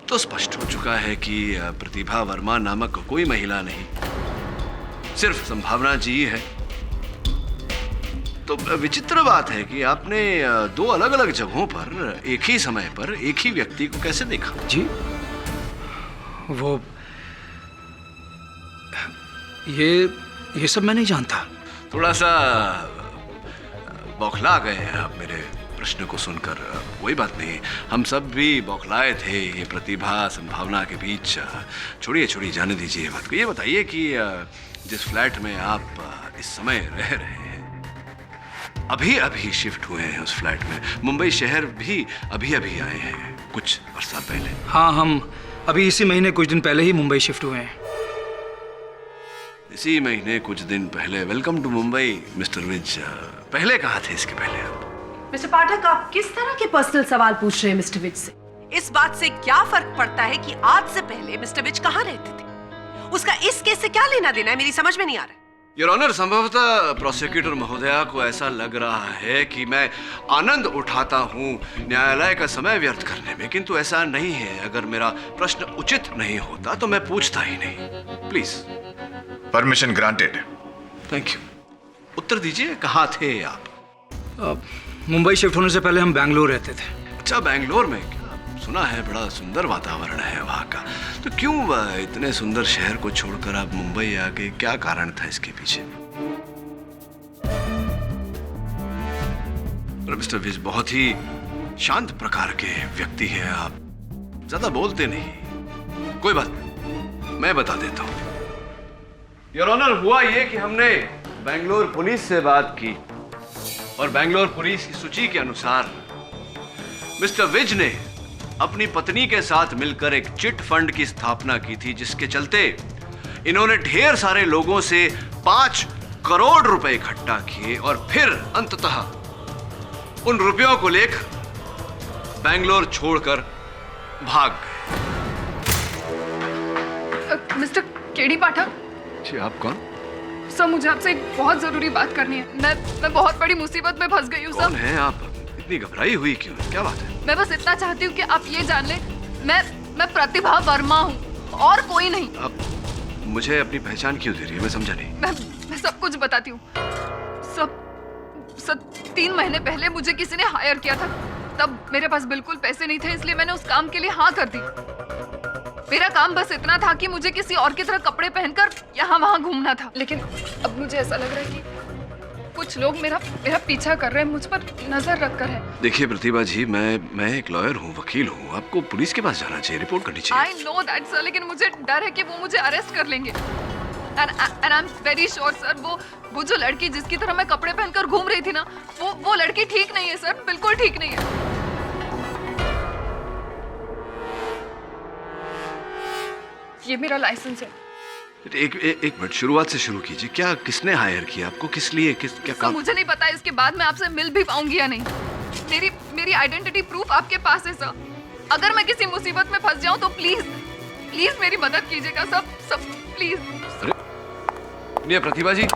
तो स्पष्ट हो चुका है कि प्रतिभा वर्मा नामक कोई महिला नहीं, सिर्फ संभावना जी है। तो विचित्र बात है कि आपने दो अलग अलग जगहों पर एक ही समय पर एक ही व्यक्ति को कैसे देखा? जी, वो ये सब मैं नहीं जानता। थोड़ा सा बौखला गए हैं आप मेरे प्रश्न को सुनकर। कोई बात नहीं, हम सब भी बौखलाए थे ये प्रतिभा संभावना के बीच। छोड़िए जाने दीजिए ये बात को। ये बताइए कि जिस फ्लैट में आप इस समय रह रहे हैं, अभी शिफ्ट हुए हैं उस फ्लैट में, मुंबई शहर भी अभी आए हैं कुछ अर्सा पहले? हाँ, हम अभी इसी महीने कुछ दिन पहले ही मुंबई शिफ्ट हुए हैं। इसी महीने कुछ दिन पहले। Welcome to Mumbai mister Vij. पहले कहाँ थे इसके पहले आप? मिस्टर पाठक, आप किस तरह के पर्सनल सवाल पूछ रहे हैं मिस्टर विज से? इस बात से क्या फर्क पड़ता है कि आज से पहले मिस्टर विज कहाँ रहते थे? उसका इस केस से क्या लेना देना है, मेरी समझ में नहीं आ रहा। योर ऑनर, संभवतः प्रोसिक्यूटर महोदया को ऐसा लग रहा है कि मैं आनंद उठाता हूँ न्यायालय का समय व्यर्थ करने में, किंतु ऐसा नहीं है। अगर मेरा प्रश्न उचित नहीं होता तो मैं पूछता ही नहीं। Please. Permission granted. Thank you. उत्तर दीजिए, कहाँ थे आप? मुंबई शिफ्ट होने से पहले हम बैंगलोर रहते थे। अच्छा, बैंगलोर में? क्या सुना है बड़ा सुंदर वातावरण है वहाँ का। तो क्यों इतने सुंदर शहर को छोड़कर आप मुंबई आ गए? क्या कारण था इसके पीछे? मिस्टर विज बहुत ही शांत प्रकार के व्यक्ति हैं आप, ज्यादा बोलते नहीं। कोई बात नहीं, मैं बता देता हूँ। योर ऑनर, हुआ ये कि हमने बेंगलोर पुलिस से बात की और बेंगलोर पुलिस की सूची के अनुसार मिस्टर विज ने अपनी पत्नी के साथ मिलकर एक चिट फंड की स्थापना की थी, जिसके चलते इन्होंने ढेर सारे लोगों से 5 करोड़ रुपए इकट्ठा किए और फिर अंततः उन रुपयों को लेकर बेंगलोर छोड़कर भाग गए। मिस्टर केडी पाठक। जी, आप कौन? सर, मुझे आपसे एक बहुत जरूरी बात करनी है। मैं बहुत बड़ी मुसीबत में फंस गई हूँ सर। कौन है आप? इतनी घबराई हुई क्यों? क्या बात है? मैं बस इतना चाहती हूँ कि आप ये जान लें, मैं प्रतिभा वर्मा हूँ और कोई नहीं। आप मुझे अपनी पहचान क्यों दे रही है? मैं समझा नहीं। मैं सब कुछ बताती हूँ। सब 3 महीने पहले मुझे किसी ने हायर किया था। तब मेरे पास बिल्कुल पैसे नहीं थे, इसलिए मैंने उस काम के लिए हाँ कर दी। मेरा काम बस इतना था कि मुझे किसी और की तरह कपड़े पहनकर यहाँ वहाँ घूमना था। लेकिन अब मुझे ऐसा लग रहा है कि कुछ लोग मेरा पीछा कर रहे हैं, मुझ पर नजर रखकर है। देखिए प्रतिभा जी, मैं एक लॉयर हूँ, वकील हूँ। आपको पुलिस के पास जाना चाहिए, रिपोर्ट करनी चाहिए। I know that sir, लेकिन मुझे डर है कि वो मुझे अरेस्ट कर लेंगे। And I'm very sure sir, वो जो लड़की जिसकी तरह मैं कपड़े पहनकर घूम रही थी ना, वो लड़की ठीक नहीं है सर, बिल्कुल ठीक नहीं है। ये मेरा लाइसेंस है। एक मिनट, शुरुआत से शुरू कीजिए। क्या, किसने हायर किया आपको? किस लिए? क्या काम? मुझे नहीं पता। इसके बाद मैं आपसे मिल भी पाऊंगी या नहीं। मेरी आइडेंटिटी प्रूफ आपके पास है सर। अगर मैं किसी मुसीबत में फंस जाऊं तो प्लीज मेरी मदद कीजिएगा सब प्लीज। अरे प्रतिभा जी,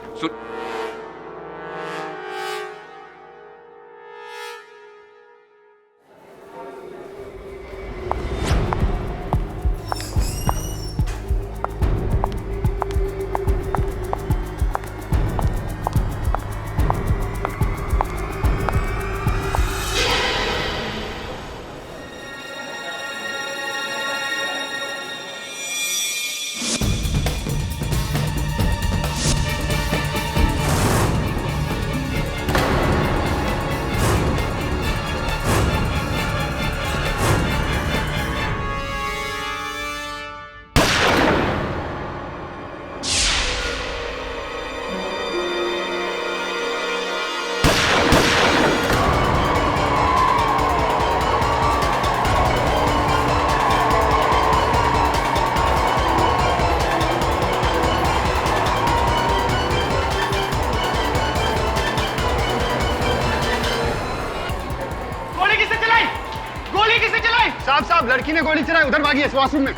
साहब लड़की ने गोली चलाई, उधर भागी है वॉशरूम में।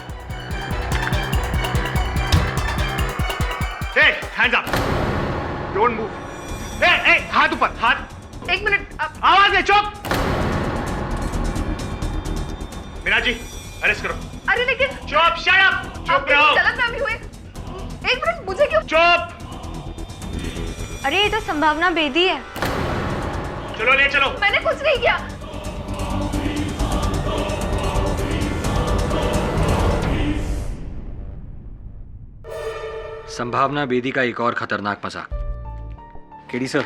Hands up, don't move. हाथ ऊपर, हाथ। एक मिनट, आवाज नहीं, चुप। मीना जी, अरेस्ट करो। अरे लेकिन चुप, शट अप, चुप रहो। गलतफहमी हुई। एक मिनट, मुझे क्यों? चुप। अरे ये तो संभावना बेदी है। चलो ले चलो। मैंने कुछ नहीं किया। संभावना बेदी का एक और खतरनाक मजाक। केडी सर,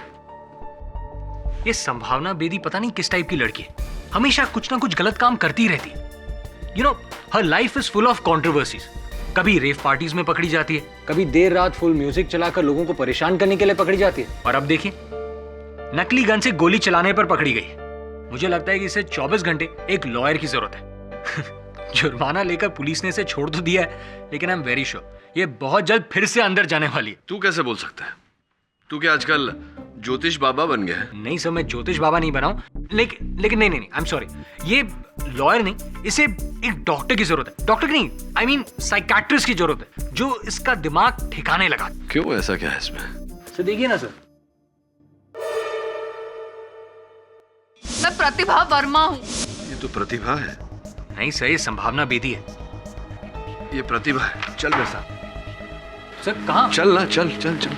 ये संभावना बेदी पता नहीं किस टाइप की लड़की है, हमेशा कुछ ना कुछ गलत काम करती ही रहती है। You know, her life is full of controversies. कभी रेव पार्टीज में पकड़ी जाती है, कभी देर रात फुल म्यूजिक चलाकर लोगों को परेशान करने के लिए पकड़ी जाती है, और अब देखिए नकली गन से गोली चलाने पर पकड़ी गई। मुझे लगता है कि इसे 24 घंटे एक लॉयर की जरूरत है। जुर्माना लेकर पुलिस ने इसे छोड़ तो दिया है, लेकिन आई एम वेरी श्योर ये बहुत जल्द फिर से अंदर जाने वाली है। तू कैसे बोल सकता है? तू क्या आजकल ज्योतिष बाबा बन गया है? नहीं सर, मैं ज्योतिष बाबा नहीं बनाऊं, लेकिन नहीं, आई एम सॉरी, ये लॉयर नहीं, इसे एक डॉक्टर की जरूरत है। डॉक्टर नहीं, आई मीन साइकियाट्रिस्ट की जरूरत है, जो इसका दिमाग ठिकाने लगा। क्यों, ऐसा क्या है इसमें? सर देखिए ना सर, मैं प्रतिभा वर्मा हूँ। ये तो प्रतिभा है। नहीं सर, ये संभावना बेदी है। ये प्रतिभा है। चल मेरे साथ। सर कहाँ? चल ना, चल चल चल।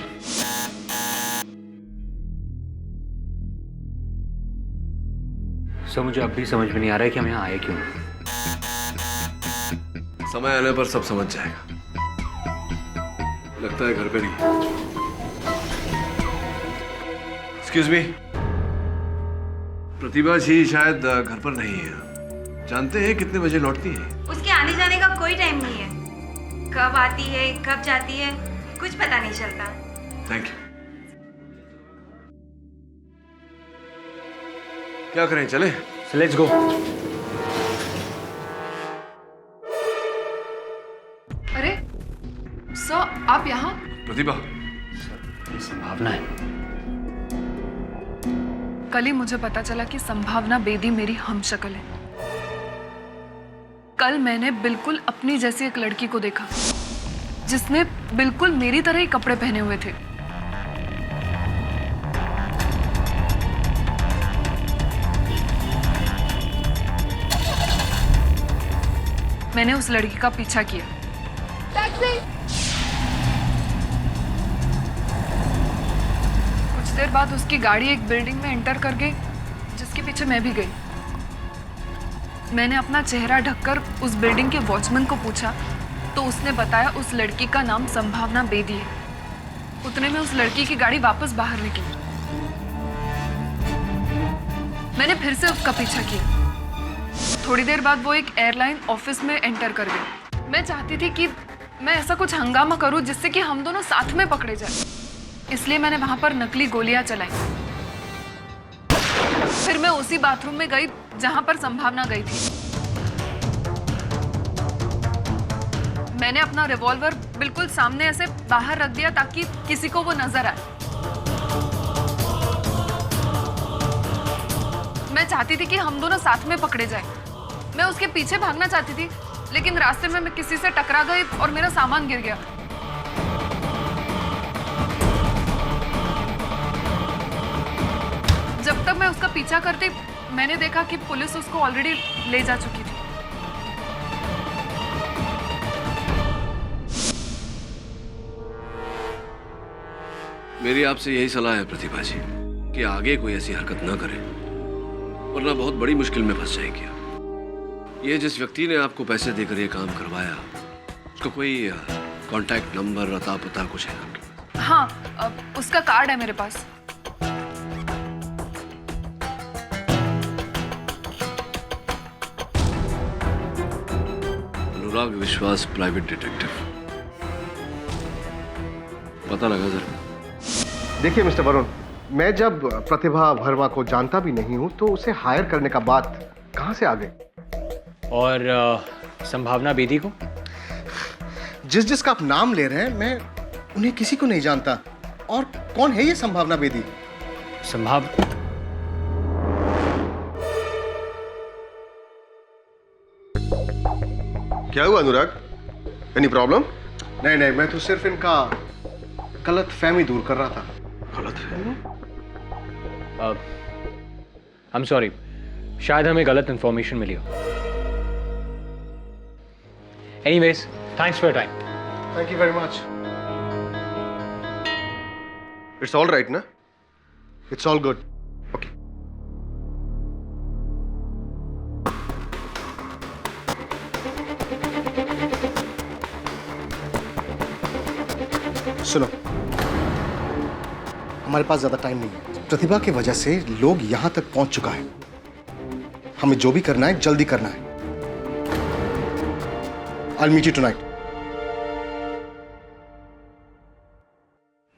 सर मुझे अब भी समझ में नहीं आ रहा है कि हम यहाँ आए क्यों। समय आने पर सब समझ जाएगा। लगता है घर पे नहीं। एक्सक्यूज मी, प्रतिभा जी शायद घर पर नहीं है। जानते हैं कितने बजे लौटती है? उसके आने जाने का कोई टाइम नहीं है, कब आती है कब जाती है कुछ पता नहीं चलता। Thank you. क्या करें, चले? Let's go. अरे सर, आप यहाँ? प्रतिभा, ये संभावना है। कल ही मुझे पता चला कि संभावना बेदी मेरी हमशक्ल है। कल मैंने बिल्कुल अपनी जैसी एक लड़की को देखा, जिसने बिल्कुल मेरी तरह ही कपड़े पहने हुए थे। मैंने उस लड़की का पीछा किया। कुछ देर बाद उसकी गाड़ी एक बिल्डिंग में एंटर कर गई, जिसके पीछे मैं भी गई। मैंने अपना चेहरा ढककर उस बिल्डिंग के वॉचमैन को पूछा, तो उसने बताया उस लड़की का नाम संभावना बेदी है। उतने में उस लड़की की गाड़ी वापस बाहर निकली। मैंने फिर से उसका पीछा किया। थोड़ी देर बाद वो एक एयरलाइन ऑफिस में एंटर कर गई। मैं चाहती थी कि मैं ऐसा कुछ हंगामा करूं जिससे कि हम दोनों साथ में पकड़े जाएं। इसलिए मैंने वहां पर नकली गोलियां चलाई। फिर मैं उसी बाथरूम में गई जहां पर संभावना गई थी। मैंने अपना रिवॉल्वर बिल्कुल सामने ऐसे बाहर रख दिया ताकि किसी को वो नजर आए। मैं चाहती थी कि हम दोनों साथ में पकड़े जाएं। मैं उसके पीछे भागना चाहती थी, लेकिन रास्ते में मैं किसी से टकरा गई और मेरा सामान गिर गया। जब तक मैं उसका पीछा करती, मैंने देखा कि पुलिस उसको ऑलरेडी ले जा चुकी थी। मेरी आपसे यही सलाह है प्रतिभा जी कि आगे कोई ऐसी हरकत ना करें, वरना बहुत बड़ी मुश्किल में फंस जाएंगे। ये जिस व्यक्ति ने आपको पैसे देकर ये काम करवाया, उसका कोई कांटेक्ट नंबर, अता पता कुछ है आपके पास? हाँ, उसका कार्ड है मेरे पास। अनुराग विश्वास, प्राइवेट डिटेक्टिव। पता लगा जरा। देखिए मिस्टर वरुण, मैं जब प्रतिभा वर्मा को जानता भी नहीं हूं तो उसे हायर करने का बात कहां से आ गई? और संभावना बेदी को? जिसका आप नाम ले रहे हैं, मैं उन्हें किसी को नहीं जानता। और कौन है ये संभावना बेदी? क्या हुआ अनुराग? Any problem? नहीं, मैं तो सिर्फ इनका गलत फहमी दूर कर रहा था। गलत है? I'm sorry, शायद हमें गलत इंफॉर्मेशन मिली हो। Anyways, thanks for your time. Thank you very much. It's all right, na? It's all good. Okay. सुनो, हमारे पास ज्यादा टाइम नहीं है। प्रतिभा की वजह से लोग यहां तक पहुंच चुका है। हमें जो भी करना है जल्दी करना है। I'll meet you tonight.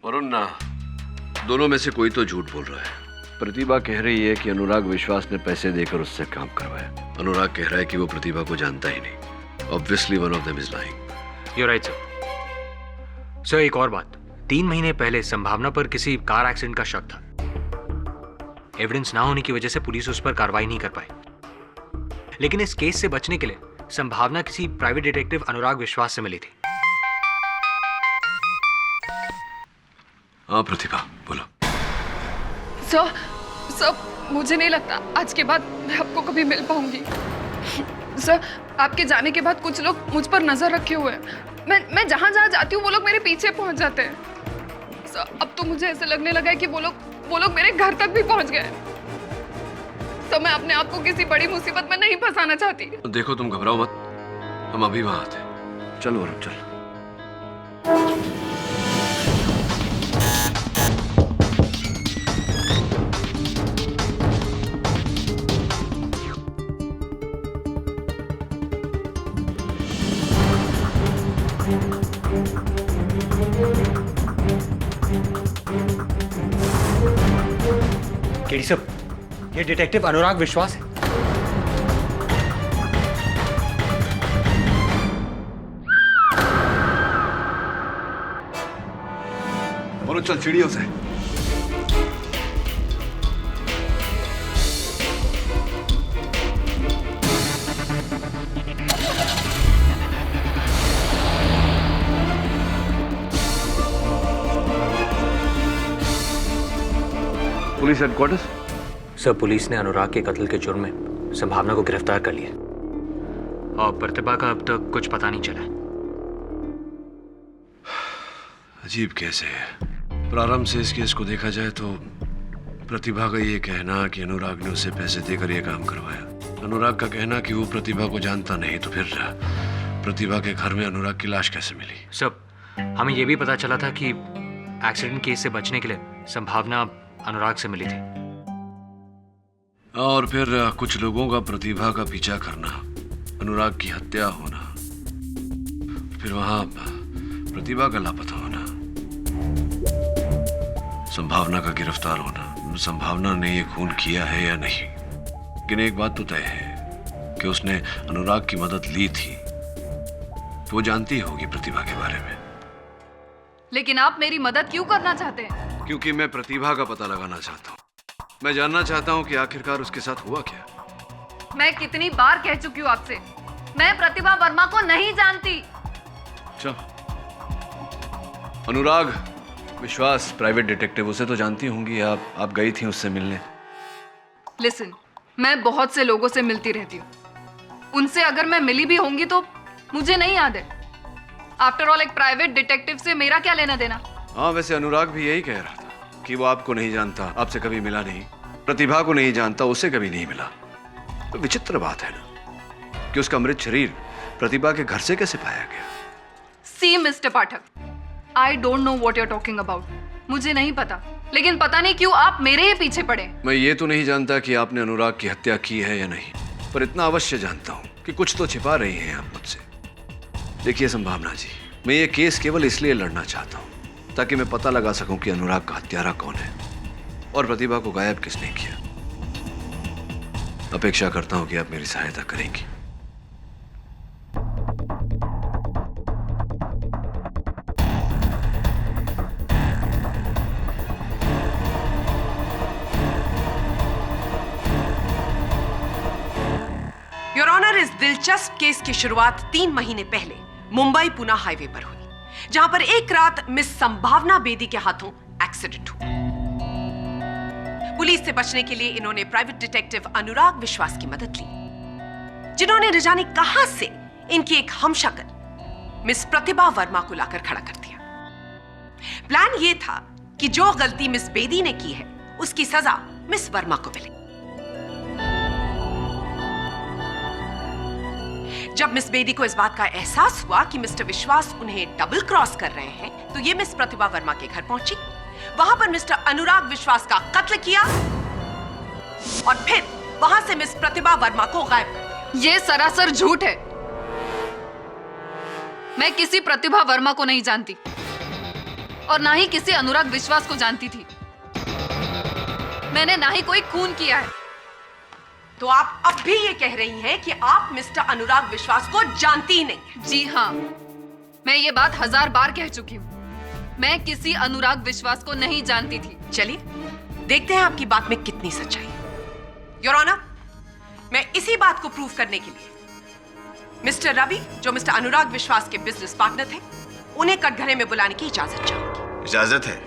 Varun ना, दोनों में से कोई तो झूठ बोल रहा है। प्रतिभा कह रही है कि अनुराग विश्वास ने पैसे देकर उससे काम करवाया। अनुराग कह रहा है कि वो प्रतिभा को जानता ही नहीं। Obviously one of them is lying. You're right, sir. Sir, एक और बात। 3 महीने पहले संभावना पर किसी कार एक्सीडेंट का शक था। एविडेंस ना होने की वजह से पुलिस उस पर कार्रवाई नहीं कर पाई। लेकिन इस केस से बचने के लिए संभावना किसी प्राइवेट डिटेक्टिव अनुराग विश्वास से मिली थी। हाँ प्रतिभा, बोलो। सर, मुझे नहीं लगता आज के बाद मैं आपको कभी मिल पाऊंगी। सर, आपके जाने के बाद कुछ लोग मुझ पर नजर रखे हुए हैं। मैं जहां जाती हूँ वो लोग मेरे पीछे पहुंच जाते हैं। सर, अब तो मुझे ऐसे लगने लगा है कि वो लोग मेरे घर तक भी पहुंच गए। तो मैं अपने आप को किसी बड़ी मुसीबत में नहीं फंसाना चाहती। देखो, तुम घबराओ मत, हम अभी वहां आते हैं। चलो वरुण, चल। केडी साहब, ये डिटेक्टिव अनुराग विश्वास है। वरुण, चल सीढ़ियों से। Police headquarters? सर, पुलिस ने अनुराग के कत्ल के जुर्म में संभावना को गिरफ्तार कर लिया और प्रतिभा का अब तक कुछ पता नहीं चला। अजीब केस है। प्रारंभ से इस केस को देखा जाए तो प्रतिभा का ये कहना कि अनुराग ने उसे पैसे देकर यह काम करवाया, अनुराग का कहना कि वो प्रतिभा को जानता नहीं, तो फिर प्रतिभा के घर में अनुराग की लाश कैसे मिली? सर, हमें यह भी पता चला था कि एक्सीडेंट केस से बचने के लिए संभावना अनुराग से मिली थी। और फिर कुछ लोगों का प्रतिभा का पीछा करना, अनुराग की हत्या होना, फिर वहां प्रतिभा का लापता होना, संभावना का गिरफ्तार होना। संभावना ने ये खून किया है या नहीं, लेकिन एक बात तो तय है कि उसने अनुराग की मदद ली थी, तो वो जानती होगी प्रतिभा के बारे में। लेकिन आप मेरी मदद क्यों करना चाहते हैं? क्योंकि मैं प्रतिभा का पता लगाना चाहता हूँ। मैं जानना चाहता हूँ कि आखिरकार उसके साथ हुआ क्या। मैं कितनी बार कह चुकी हूँ आपसे, मैं प्रतिभा वर्मा को नहीं जानती। अच्छा, अनुराग विश्वास प्राइवेट डिटेक्टिव, उसे तो जानती होंगी आप गई थी उससे मिलने। लिसन, मैं बहुत से लोगों से मिलती रहती हूँ, उनसे अगर मैं मिली भी होंगी तो मुझे नहीं याद है। आफ्टर ऑल, एक प्राइवेट डिटेक्टिव से मेरा क्या लेना देना? हाँ, वैसे अनुराग भी यही कह रहा था कि वो आपको नहीं जानता, आपसे कभी मिला नहीं, प्रतिभा को नहीं जानता, उसे कभी नहीं मिला। तो विचित्र बात है ना कि उसका मृत शरीर प्रतिभा के घर से कैसे पाया गया। See mister Pathak, I don't know what you are talking about. मुझे नहीं पता, लेकिन पता नहीं क्यों आप मेरे ही पीछे पड़े। मैं ये तो नहीं जानता कि आपने अनुराग की हत्या की है या नहीं, पर इतना अवश्य जानता हूँ कि कुछ तो छिपा रही हैं आप मुझसे। देखिए संभावना जी, मैं ये केस केवल इसलिए लड़ना चाहता हूँ ताकि मैं पता लगा सकूं कि अनुराग का हत्यारा कौन है और प्रतिभा को गायब किसने किया। अपेक्षा करता हूं कि आप मेरी सहायता करेंगी। योर ऑनर, इस दिलचस्प केस की शुरुआत 3 महीने पहले मुंबई पुणे हाईवे पर हुई, जहां पर एक रात मिस संभावना बेदी के हाथों एक्सीडेंट हुआ। पुलिस से बचने के लिए इन्होंने प्राइवेट डिटेक्टिव अनुराग विश्वास की मदद ली, जिन्होंने न जाने कहां से इनकी एक हमशक्ल मिस प्रतिभा वर्मा को लाकर खड़ा कर दिया। प्लान यह था कि जो गलती मिस बेदी ने की है उसकी सजा मिस वर्मा को मिले। जब मिस बेदी को इस बात का एहसास हुआ कि मिस्टर विश्वास उन्हें डबल क्रॉस कर रहे हैं, तो ये मिस प्रतिभा वर्मा के घर पहुंची, वहां पर मिस्टर अनुराग विश्वास का कत्ल किया और फिर वहां से मिस प्रतिभा वर्मा को गायब कर दिया। ये सरासर झूठ है। मैं किसी प्रतिभा वर्मा को नहीं जानती और ना ही किसी अनुराग विश्वास को जानती थी। मैंने ना ही कोई खून किया है। तो आप अब भी ये कह रही हैं कि आप मिस्टर अनुराग विश्वास को जानती ही नहीं हैं। जी हाँ, मैं ये बात 1000 बार कह चुकी हूँ। मैं किसी अनुराग विश्वास को नहीं जानती थी। चलिए देखते हैं आपकी बात में कितनी सच्चाई है। योर ऑनर, मैं इसी बात को प्रूव करने के लिए मिस्टर रवि, जो मिस्टर अनुराग विश्वास के बिजनेस पार्टनर थे, उन्हें कटघरे में बुलाने की इजाजत चाहूंगी। इजाजत है?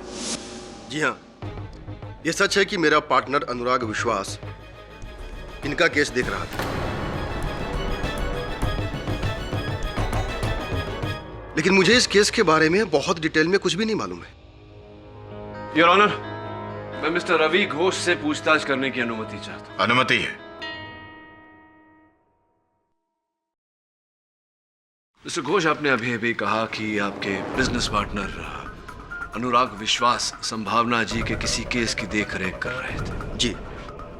जी हाँ, यह सच है कि मेरा पार्टनर अनुराग विश्वास इनका केस देख रहा था, लेकिन मुझे इस केस के बारे में बहुत डिटेल में कुछ भी नहीं मालूम है। योर ऑनर, मैं मिस्टर रवि घोष से पूछताछ करने की अनुमति चाहता हूं। अनुमति है। मिस्टर घोष, आपने अभी अभी कहा कि आपके बिजनेस पार्टनर अनुराग विश्वास संभावना जी के किसी केस की देखरेख कर रहे थे। जी।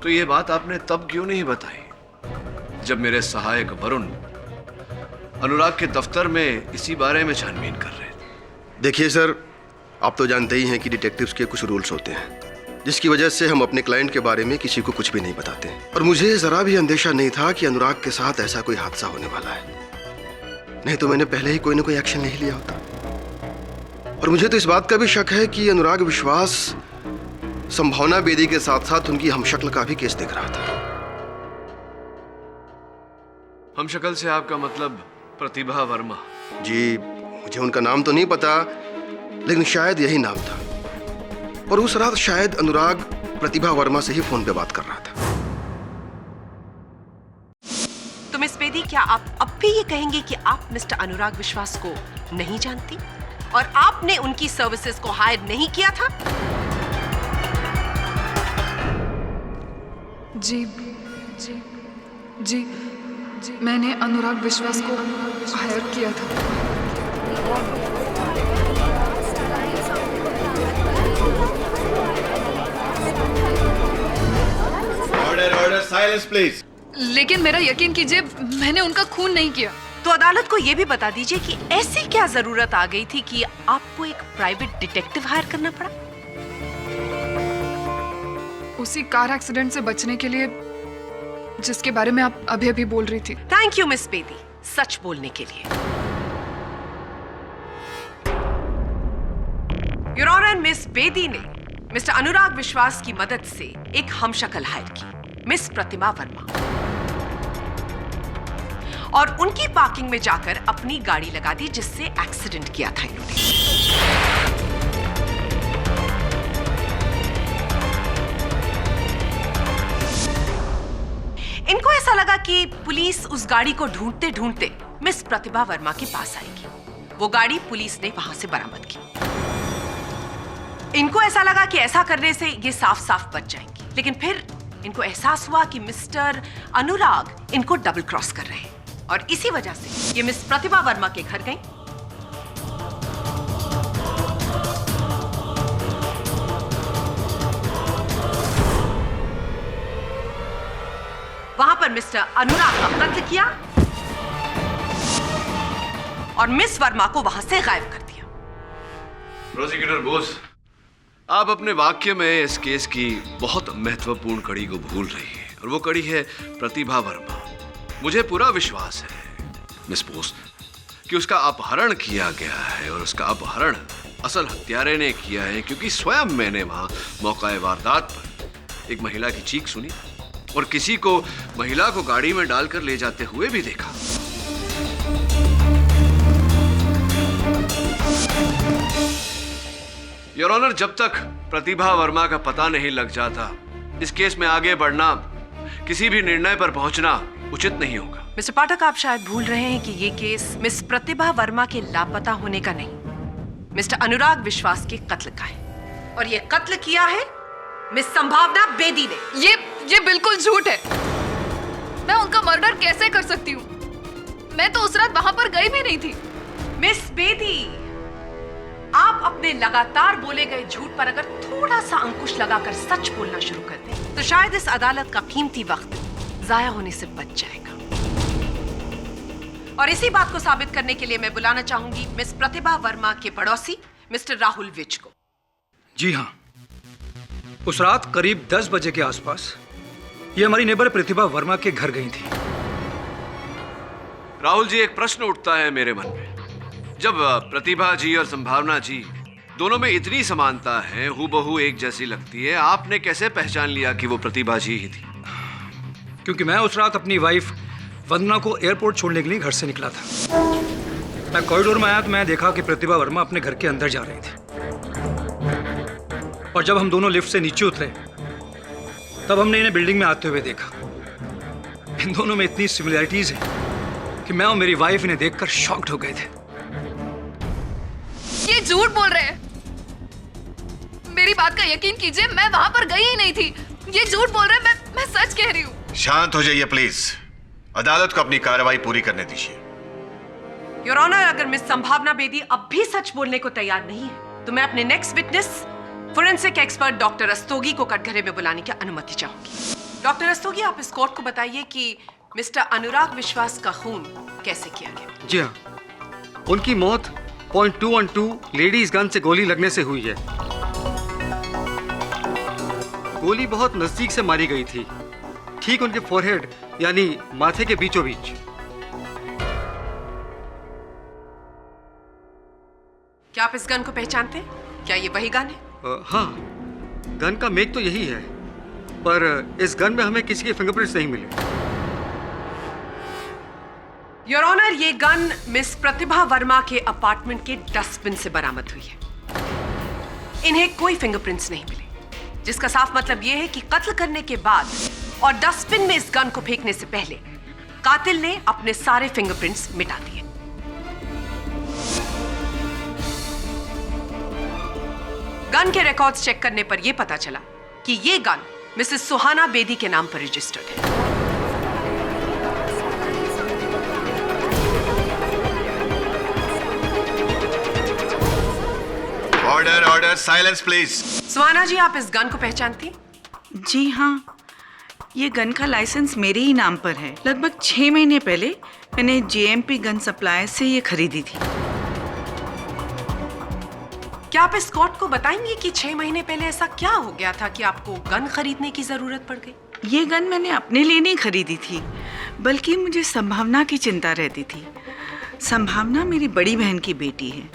तो ये बात आपने तब क्यों नहीं बताई जब मेरे सहायक वरुण अनुराग के दफ्तर में इसी बारे में छानबीन कर रहे थे? देखिए सर, आप तो जानते ही हैं कि डिटेक्टिव्स के कुछ रूल्स होते हैं, जिसकी वजह से हम अपने क्लाइंट के बारे में किसी को कुछ भी नहीं बताते। और मुझे जरा भी अंदेशा नहीं था कि अनुराग के साथ ऐसा कोई हादसा होने वाला है, नहीं तो मैंने पहले ही कोई ना कोई एक्शन नहीं लिया होता। और मुझे तो इस बात का भी शक है कि अनुराग विश्वास संभावना बेदी के साथ साथ उनकी हमशक्ल का भी केस देख रहा था। हमशक्ल से आपका मतलब प्रतिभा वर्मा? जी, मुझे उनका नाम तो नहीं पता, लेकिन शायद यही नाम था। और उस रात शायद अनुराग प्रतिभा वर्मा से ही फोन पे बात कर रहा था। तो मिस बेदी, क्या आप अब भी ये कहेंगे कि आप मिस्टर अनुराग विश्वास को नहीं जानती और आपने उनकी सर्विसेज को हायर नहीं किया था? जी जी जी जी, मैंने अनुराग विश्वास को हायर किया था। Order order, silence please. लेकिन मेरा यकीन कीजिए, मैंने उनका खून नहीं किया। तो अदालत को यह भी बता दीजिए कि ऐसी क्या जरूरत आ गई थी कि आपको एक प्राइवेट डिटेक्टिव हायर करना पड़ा? उसी कार एक्सीडेंट से बचने के लिए जिसके बारे में आप अभी अभी बोल रही थी। थैंक यू मिस बेदी, सच बोलने के लिए। योर ऑनर, मिस बेदी ने मिस्टर अनुराग विश्वास की मदद से एक हमशक्ल हायर की, मिस प्रतिभा वर्मा, और उनकी पार्किंग में जाकर अपनी गाड़ी लगा दी जिससे एक्सीडेंट किया था इन्होंने। इनको ऐसा लगा कि पुलिस उस गाड़ी को ढूंढते ढूंढते मिस प्रतिभा वर्मा के पास आएगी। वो गाड़ी पुलिस ने वहां से बरामद की। इनको ऐसा लगा कि ऐसा करने से ये साफ साफ बच जाएंगी, लेकिन फिर इनको एहसास हुआ कि मिस्टर अनुराग इनको डबल क्रॉस कर रहे हैं और इसी वजह से ये मिस प्रतिभा वर्मा के घर गई। वहां पर मिस्टर अनुराग का कत्ल किया और मिस वर्मा को वहां से गायब कर दिया। प्रोसिक्यूटर बोस, आप अपने वाक्य में इस केस की बहुत महत्वपूर्ण कड़ी को भूल रही हैं, और वो कड़ी है प्रतिभा वर्मा। मुझे पूरा विश्वास है मिस बोस कि उसका अपहरण किया गया है, और उसका अपहरण असल हत्यारे ने किया है, क्योंकि स्वयं मैंने वहां मौका वारदात पर एक महिला की चीख सुनी और किसी को महिला को गाड़ी में डालकर ले जाते हुए भी देखा। योर ऑनर, जब तक प्रतिभा वर्मा का पता नहीं लग जाता, इस केस में आगे बढ़ना, किसी भी निर्णय पर पहुंचना उचित नहीं होगा। मिस्टर पाठक, आप शायद भूल रहे हैं कि ये केस मिस प्रतिभा वर्मा के लापता होने का नहीं, मिस्टर अनुराग विश्वास के कत्ल का है। और ये कत्ल किया है मिस संभावना बेदी ने। ये बिल्कुल झूठ है। मैं उनका मर्डर कैसे कर सकती हूँ? मैं तो उस रात वहां पर गई भी नहीं थी। मिस बेदी, आप अपने लगातार बोले गए झूठ पर अगर थोड़ा सा अंकुश लगाकर सच बोलना शुरू कर दें, तो शायद इस अदालत का कीमती वक्त जाया होने से बच जाएगा। और इसी बात को साबित करने के लिए मैं बुलाना चाहूंगी मिस प्रतिभा वर्मा के पड़ोसी मिस्टर राहुल विज को। जी हाँ, उस रात करीब 10 बजे के आसपास ये हमारी नेबर प्रतिभा वर्मा के घर गई थी। राहुल जी, एक प्रश्न उठता है मेरे मन में। जब प्रतिभा जी और संभावना जी दोनों में इतनी समानता है, हूबहू एक जैसी लगती है, आपने कैसे पहचान लिया कि वो प्रतिभा जी ही थी? क्योंकि मैं उस रात अपनी वाइफ वंदना को एयरपोर्ट छोड़ने के लिए घर से निकला था। मैं कॉरिडोर में आया तो मैं देखा कि प्रतिभा वर्मा अपने घर के अंदर जा रही थी। और जब हम दोनों लिफ्ट से नीचे उतरे तब हमने इन्हें बिल्डिंग में आते हुए देखा। इन दोनों में इतनी सिमिलैरिटीज है कि मैं और मेरी वाइफ इन्हें देखकर शॉक्ड हो गए थे। ये झूठ बोल रहे हैं। मेरी बात का यकीन कीजिए, मैं वहां पर गई ही नहीं थी। ये झूठ बोल रहे हैं। मैं सच कह रही हूँ। शांत हो जाइए प्लीज, अदालत को अपनी कार्रवाई पूरी करने दीजिए। योर ऑनर, अगर मिस संभावना बेदी अब भी सच बोलने को तैयार नहीं है तो मैं अपने next witness forensic expert doctor Rastogi को कटघरे में बुलाने की अनुमति चाहूंगी। डॉक्टर रस्तोगी, आप इस कोर्ट को बताइए कि मिस्टर अनुराग विश्वास का खून कैसे किया गया? जी हाँ, उनकी मौत .212 लेडीज गन से गोली लगने से हुई है। गोली बहुत नजदीक से मारी गई थी, ठीक उनके फोरहेड यानी माथे के बीचों बीच। क्या आप इस गन को पहचानते हैं? क्या ये वही गन है? हाँ, गन का मेक तो यही है, पर इस गन में हमें किसी के फिंगरप्रिंट्स नहीं मिले। योर ऑनर, ये गन मिस प्रतिभा वर्मा के अपार्टमेंट के डस्टबिन से बरामद हुई है। इन्हें कोई फिंगरप्रिंट्स नहीं मिले, जिसका साफ मतलब यह है कि कत्ल करने के बाद और डस्टबिन में इस गन को फेंकने से पहले कातिल ने अपने सारे फिंगरप्रिंट्स मिटा दिए। गन के रिकॉर्ड्स चेक करने पर यह पता चला कि यह गन मिसेस सुहाना बेदी के नाम पर रजिस्टर्ड है। Order order, silence please. Suhana ji, आप इस गन को पहचानती? जी हाँ, ये गन का लाइसेंस मेरे ही नाम पर है। लगभग 6 महीने पहले मैंने JMP गन सप्लायर से ये खरीदी थी। क्या आप इस कोर्ट को बताएंगे कि 6 महीने पहले ऐसा क्या हो गया था कि आपको गन खरीदने की जरूरत पड़ गई? ये गन मैंने अपने लिए नहीं खरीदी थी, बल्कि मुझे संभावना की चिंता रहती थी। संभावना मेरी बड़ी बहन की बेटी है।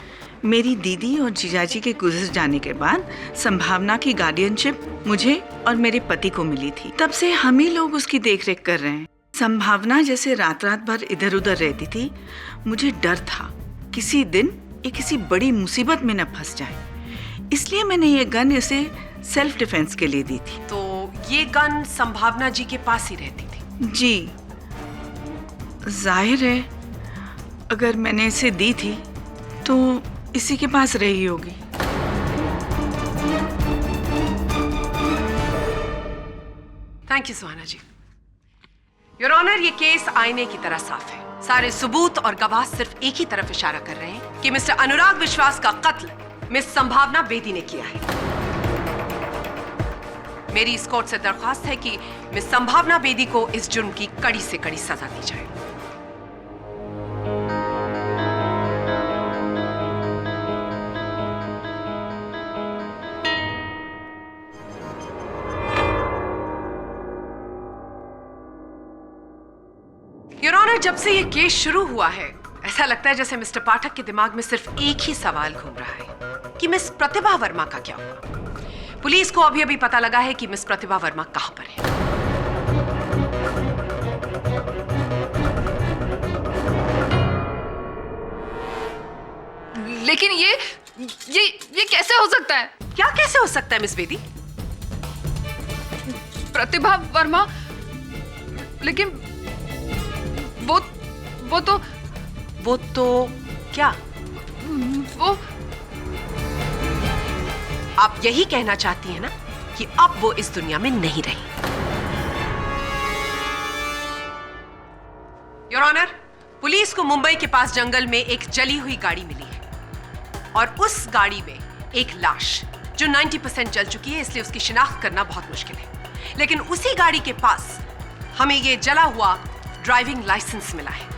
मेरी दीदी और जीजाजी के गुजर जाने के बाद संभावना की गार्डियनशिप मुझे और मेरे पति को मिली थी। तब से हम ही लोग उसकी देखरेख कर रहे हैं। संभावना जैसे रात रात भर इधर उधर रहती थी, मुझे डर था किसी दिन ये किसी बड़ी मुसीबत में न फंस जाए। इसलिए मैंने ये गन इसे सेल्फ डिफेंस के लिए दी थी। तो ये गन संभावना जी के पास ही रहती थी? जी, जाहिर है अगर मैंने इसे दी थी तो इसी के पास रही होगी। Thank you Suhana ji. Your honour, ये केस आईने की तरह साफ है। सारे सबूत और गवाह सिर्फ एक ही तरफ इशारा कर रहे हैं कि मिस्टर अनुराग विश्वास का कत्ल मिस संभावना बेदी ने किया है। मेरी इस कोर्ट से दरख्वास्त है कि मिस संभावना बेदी को इस जुर्म की कड़ी से कड़ी सजा दी जाए। योर ऑनर, जब से ये केस शुरू हुआ है ऐसा लगता है जैसे मिस्टर पाठक के दिमाग में सिर्फ एक ही सवाल घूम रहा है कि मिस प्रतिभा वर्मा का क्या हुआ। पुलिस को अभी अभी पता लगा है कि मिस प्रतिभा वर्मा कहां पर है। लेकिन ये कैसे हो सकता है? क्या कैसे हो सकता है मिस बेदी? प्रतिभा वर्मा, लेकिन वो तो क्या? वो आप यही कहना चाहती हैं ना कि अब वो इस दुनिया में नहीं रही? योर ऑनर, पुलिस को मुंबई के पास जंगल में एक जली हुई गाड़ी मिली है और उस गाड़ी में एक लाश जो 90% जल चुकी है, इसलिए उसकी शिनाख्त करना बहुत मुश्किल है। लेकिन उसी गाड़ी के पास हमें ये जला हुआ ड्राइविंग लाइसेंस मिला है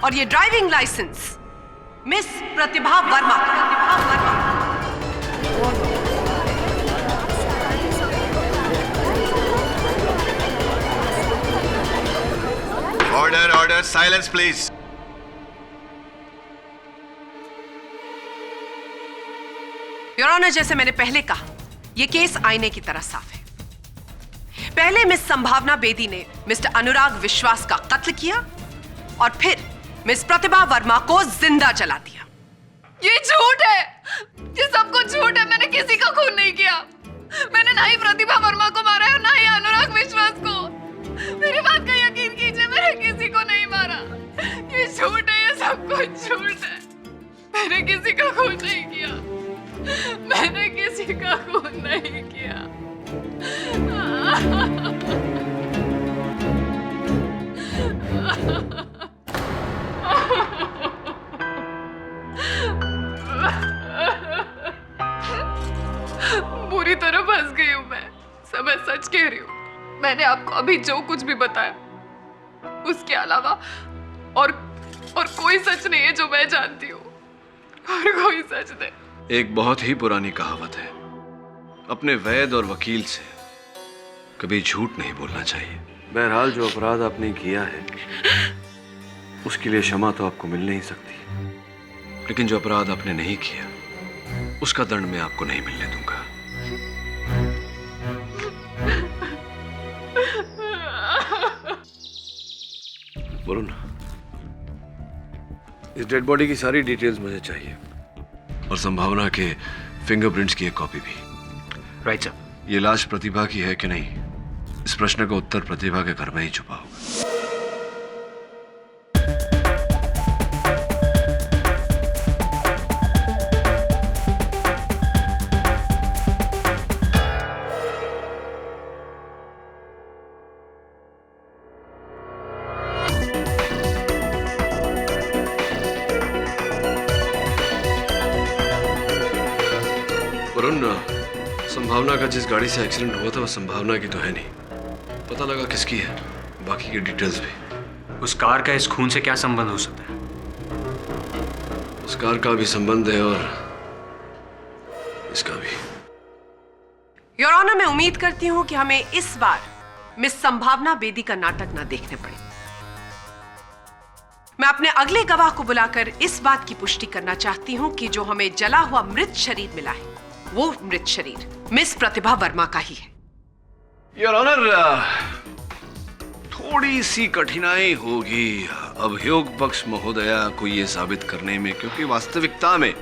और ये driving licence miss Pratibha Verma order order, silence please. Your honour, जैसे मैंने पहले कहा, यह केस आईने की तरह साफ है। पहले मिस संभावना बेदी ने मिस्टर अनुराग विश्वास का कत्ल किया और फिर मिस प्रतिभा वर्मा को जिंदा जला दिया। ये झूठ है, ये सब कुछ झूठ है। मैंने किसी का खून नहीं किया। मैंने ना ही प्रतिभा वर्मा को मारा है, ना ही अनुराग विश्वास को। मेरी बात का यकीन कीजिए, मैंने किसी को नहीं मारा। ये झूठ है, ये सब कुछ झूठ है। मैंने किसी का खून नहीं किया। मैंने किसी का खून नहीं किया। बुरी तरह फंस गई हूं मैं। सब मैं सच कह रही हूँ। मैंने आपको अभी जो कुछ भी बताया, उसके अलावा और कोई सच नहीं है जो मैं जानती हूँ। और कोई सच नहीं। एक बहुत ही पुरानी कहावत है, अपने वैद और वकील से कभी झूठ नहीं बोलना चाहिए। बहरहाल जो अपराध आपने किया है उसके लिए क्षमा तो आपको मिल नहीं सकती, लेकिन जो अपराध आपने नहीं किया उसका दंड मैं आपको नहीं मिलने दूंगा। बोलो ना, इस डेड बॉडी की सारी डिटेल्स मुझे चाहिए और संभावना के फिंगरप्रिंट्स की एक कॉपी भी। Right sir. ये लाश प्रतिभा की है कि नहीं, इस प्रश्न का उत्तर प्रतिभा के घर में ही छुपा होगा। वरुण, संभावना का जिस गाड़ी से एक्सीडेंट हुआ था वो संभावना की तो है नहीं। पता लगा किसकी है, बाकी की डिटेल्स भी। उस कार का इस खून से क्या संबंध हो सकता है? उस कार का भी संबंध है और इसका भी। योर ऑनर, मैं उम्मीद करती हूं कि हमें इस बार मिस संभावना बेदी का नाटक ना देखने पड़े। मैं अपने अगले गवाह को बुलाकर इस बात की पुष्टि करना चाहती हूं कि जो हमें जला हुआ मृत शरीर मिला है वो मृत शरीर मिस प्रतिभा वर्मा का ही है। योर ऑनर, थोड़ी सी कठिनाई होगी अभियोग पक्ष महोदया को यह साबित करने में, क्योंकि वास्तविकता में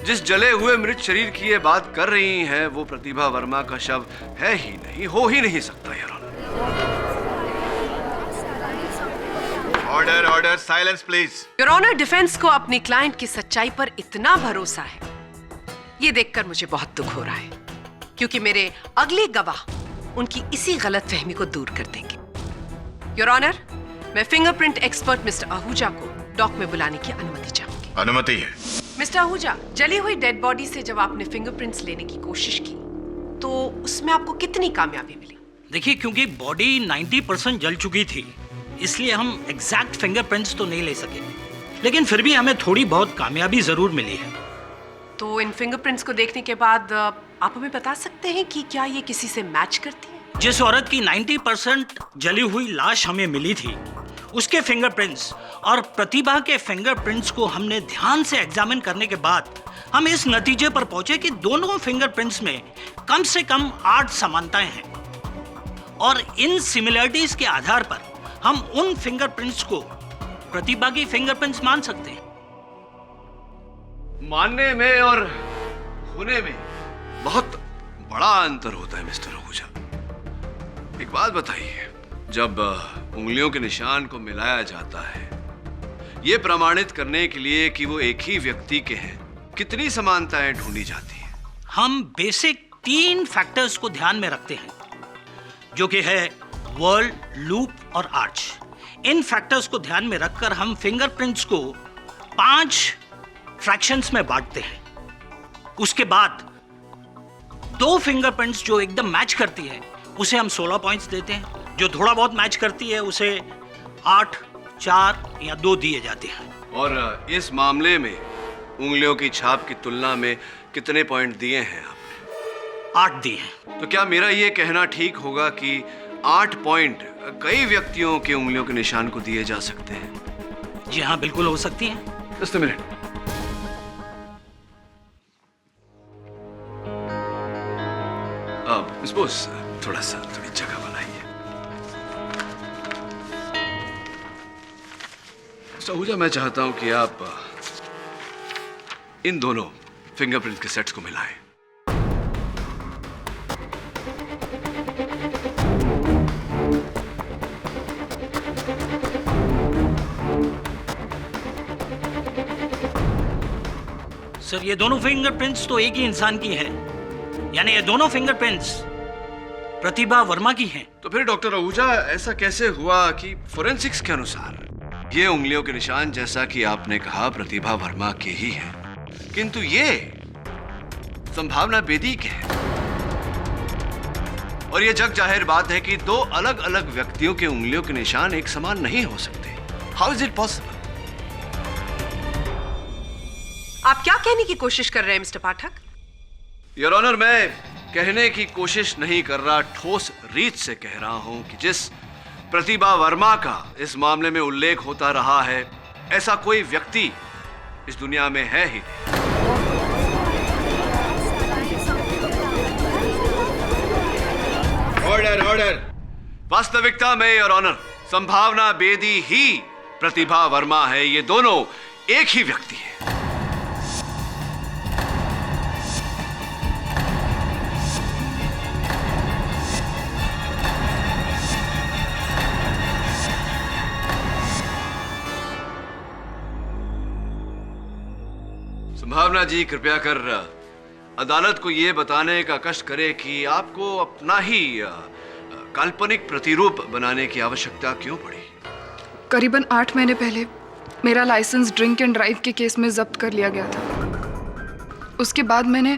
जिस जले हुए मृत शरीर की ये बात कर रही हैं वो प्रतिभा वर्मा का शव है ही नहीं, हो ही नहीं सकता। Your honour, order order, silence please. Your honour, defence को अपनी क्लाइंट की सच्चाई पर इतना भरोसा है, ये देखकर मुझे बहुत दुख हो रहा है, क्योंकि मेरे अगले गवाह उनकी इसी गलतफहमी को दूर कर देंगे। योर ऑनर, मैं फिंगरप्रिंट एक्सपर्ट मिस्टर आहूजा को डॉक में बुलाने की अनुमति चाहूंगी। अनुमति है। मिस्टर आहूजा, जली हुई डेड बॉडी से जब आपने फिंगरप्रिंट्स लेने की कोशिश की तो उसमें आपको कितनी कामयाबी मिली? देखिए, क्योंकि बॉडी 90% जल चुकी थी, इसलिए हम एग्जैक्ट फिंगरप्रिंट्स तो नहीं ले सके, लेकिन फिर भी हमें थोड़ी बहुत कामयाबी जरूर मिली है। तो इन फिंगरप्रिंट्स को देखने के बाद आप हमें बता सकते हैं कि क्या ये किसी से मैच करती है? जिस औरत की 90% जली हुई लाश हमें मिली थी, उसके फिंगरप्रिंट्स और प्रतिभा के फिंगरप्रिंट्स को हमने ध्यान से एग्जामिन करने के बाद हम इस नतीजे पर पहुंचे कि दोनों फिंगरप्रिंट्स में कम से कम 8 समानताएं हैं और इन सिमिलरिटीज के आधार पर हम उन फिंगरप्रिंट्स को प्रतिभा की फिंगरप्रिंट्स मान सकते हैं। मानने में और होने में बहुत बड़ा अंतर होता है मिस्टर आहूजा। एक बात बताइए, जब उंगलियों के निशान को मिलाया जाता है ये प्रमाणित करने के लिए कि वो एक ही व्यक्ति के हैं, कितनी समानताएं ढूंढी जाती हैं? हम बेसिक 3 फैक्टर्स को ध्यान में रखते हैं, जो कि है वर्ल्ड, लूप और आर्च। इन फैक्टर्स को ध्यान में रखकर हम फिंगरप्रिंट्स को 5 फ्रैक्शंस में बांटते हैं। उसके बाद 2 फिंगरप्रिंट्स जो एकदम मैच करती है उसे हम 16 पॉइंट्स देते हैं, जो थोड़ा बहुत मैच करती है उसे 8, 4 या 2 दिए जाते हैं। और इस मामले में उंगलियों की छाप की तुलना में कितने पॉइंट दिए हैं आपने? 8 दिए हैं। तो क्या मेरा ये कहना ठीक होगा कि 8 पॉइंट कई व्यक्तियों के उंगलियों के निशान को दिए जा सकते हैं? जी हाँ, बिल्कुल हो सकती है। Just a minute. अब suppose थोड़ी जगह बनाइए। सहूजा, मैं चाहता हूं कि आप इन दोनों फिंगरप्रिंट के सेट्स को मिलाएं। सर, ये दोनों फिंगरप्रिंट्स तो एक ही इंसान की हैं, यानी ये दोनों फिंगरप्रिंट्स प्रतिभा वर्मा की हैं। तो फिर डॉक्टर आहूजा, ऐसा कैसे हुआ कि फोरेंसिक्स के अनुसार ये उंगलियों के निशान, जैसा कि आपने कहा, प्रतिभा वर्मा के ही हैं, किंतु ये संभावना बेदी के हैं? और ये जग जाहिर बात है कि 2 अलग अलग व्यक्तियों के उंगलियों के निशान एक समान नहीं हो सकते। How is it possible? आप क्या कहने की कोशिश कर रहे हैं मिस्टर पाठक? योर ऑनर, मैं कहने की कोशिश नहीं कर रहा, ठोस रीत से कह रहा हूं कि जिस प्रतिभा वर्मा का इस मामले में उल्लेख होता रहा है, ऐसा कोई व्यक्ति इस दुनिया में है ही नहीं। Order, order. वास्तविकता में योर ऑनर, संभावना बेदी ही प्रतिभा वर्मा है। ये दोनों एक ही व्यक्ति है। संभावना जी, कृपया कर अदालत को यह बताने का कष्ट करे कि आपको अपना ही काल्पनिक प्रतिरूप बनाने की आवश्यकता क्यों पड़ी? करीबन 8 महीने पहले मेरा लाइसेंस ड्रिंक एंड ड्राइव के केस में जब्त कर लिया गया था। उसके बाद मैंने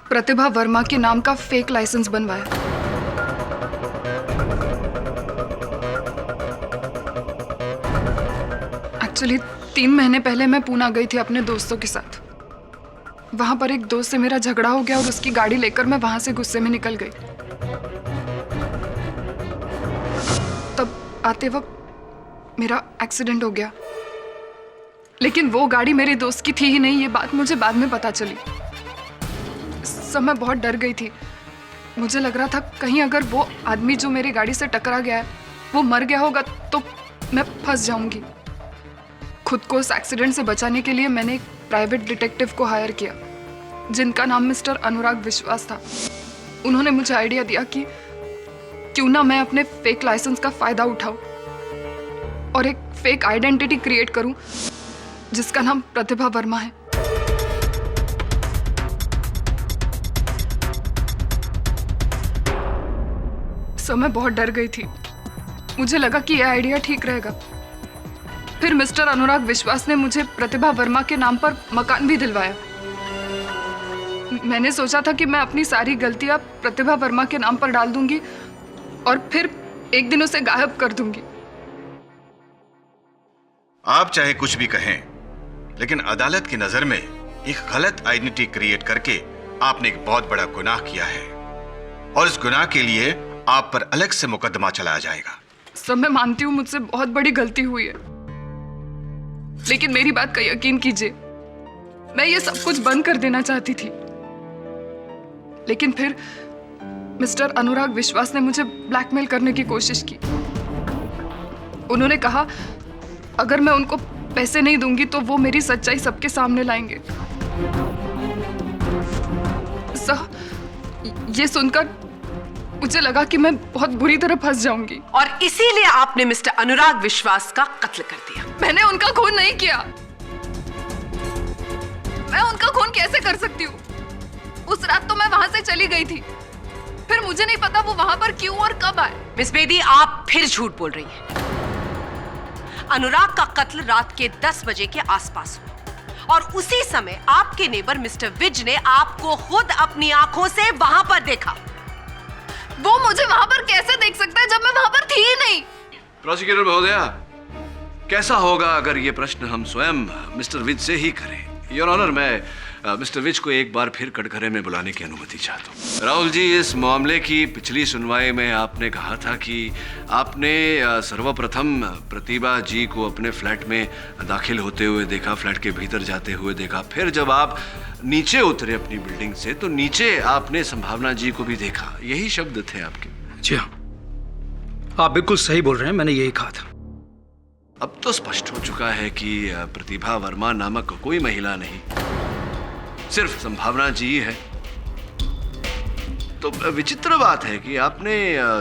प्रतिभा वर्मा के नाम का फेक लाइसेंस बनवाया। एक्चुअली 3 महीने पहले मैं पूना गई थी अपने दोस्तों के साथ। वहां पर एक दोस्त से मेरा झगड़ा हो गया और उसकी गाड़ी लेकर मैं वहां से गुस्से में निकल गई। तब आते वक्त मेरा एक्सीडेंट हो गया, लेकिन वो गाड़ी मेरे दोस्त की थी ही नहीं। ये बात मुझे बाद में पता चली। सब मैं बहुत डर गई थी। मुझे लग रहा था कहीं अगर वो आदमी जो मेरी गाड़ी से टकरा गया है वो मर गया होगा तो मैं फंस जाऊंगी। खुद को उस एक्सीडेंट से बचाने के लिए मैंने एक प्राइवेट डिटेक्टिव को हायर किया, जिनका नाम मिस्टर अनुराग विश्वास था। उन्होंने मुझे आइडिया दिया कि क्यों ना मैं अपने फेक लाइसेंस का फायदा उठाऊं और एक फेक आइडेंटिटी क्रिएट करूं जिसका नाम प्रतिभा वर्मा है। सो मैं बहुत डर गई थी। मुझे लगा कि यह आइडिया ठीक रहेगा। फिर मिस्टर अनुराग विश्वास ने मुझे प्रतिभा वर्मा के नाम पर मकान भी दिलवाया। मैंने सोचा था कि मैं अपनी सारी गलतियां प्रतिभा वर्मा के नाम पर डाल दूंगी और फिर एक दिन उसे गायब कर दूंगी। आप चाहे कुछ भी कहें, लेकिन अदालत की नजर में एक गलत आइडेंटिटी क्रिएट करके आपने एक बहुत बड़ा गुनाह किया है और इस गुनाह के लिए आप पर अलग से मुकदमा चलाया जाएगा। सब मैं मानती हूँ मुझसे बहुत बड़ी गलती हुई है, लेकिन मेरी बात का यकीन कीजिए, मैं ये सब कुछ बंद कर देना चाहती थी। लेकिन फिर मिस्टर अनुराग विश्वास ने मुझे ब्लैकमेल करने की कोशिश की। उन्होंने कहा अगर मैं उनको पैसे नहीं दूंगी तो वो मेरी सच्चाई सबके सामने लाएंगे। ये सुनकर मुझे लगा कि मैं बहुत बुरी तरह फंस जाऊंगी और इसीलिए आपने मिस्टर अनुराग विश्वास का कत्ल कर दिया। मैंने उनका खून नहीं किया। मैं उनका खून कैसे कर सकती हूँ? उस रात तो मैं वहां से चली गई थी, फिर मुझे नहीं पता वो वहां पर क्यों और कब आए। मिस बेदी, आप फिर झूठ बोल रही हैं। अनुराग का कत्ल रात के 10 बजे के आसपास हुआ और उसी समय आपके नेबर मिस्टर विज ने आपको खुद अपनी आंखों से वहां पर देखा। वो मुझे वहां पर कैसे देख सकता है जब मैं वहां पर थी ही नहीं? प्रोसिक्यूटर महोदया, कैसा होगा अगर ये प्रश्न हम स्वयं मिस्टर विज से ही करें? योर ऑनर, मैं मिस्टर विज को एक बार फिर कटघरे में बुलाने की अनुमति चाहता हूँ। राहुल जी, इस मामले की पिछली सुनवाई में आपने कहा था कि आपने सर्वप्रथम प्रतिभा जी को अपने फ्लैट में दाखिल होते हुए देखा, फ्लैट के भीतर जाते हुए देखा। फिर जब आप नीचे उतरे अपनी बिल्डिंग से तो नीचे आपने संभावना जी को भी देखा। यही शब्द थे आपके। जी हाँ, आप बिल्कुल सही बोल रहे हैं, मैंने यही कहा था। अब तो स्पष्ट हो चुका है कि प्रतिभा वर्मा नामक कोई महिला नहीं, सिर्फ संभावना जी है। तो विचित्र बात है कि आपने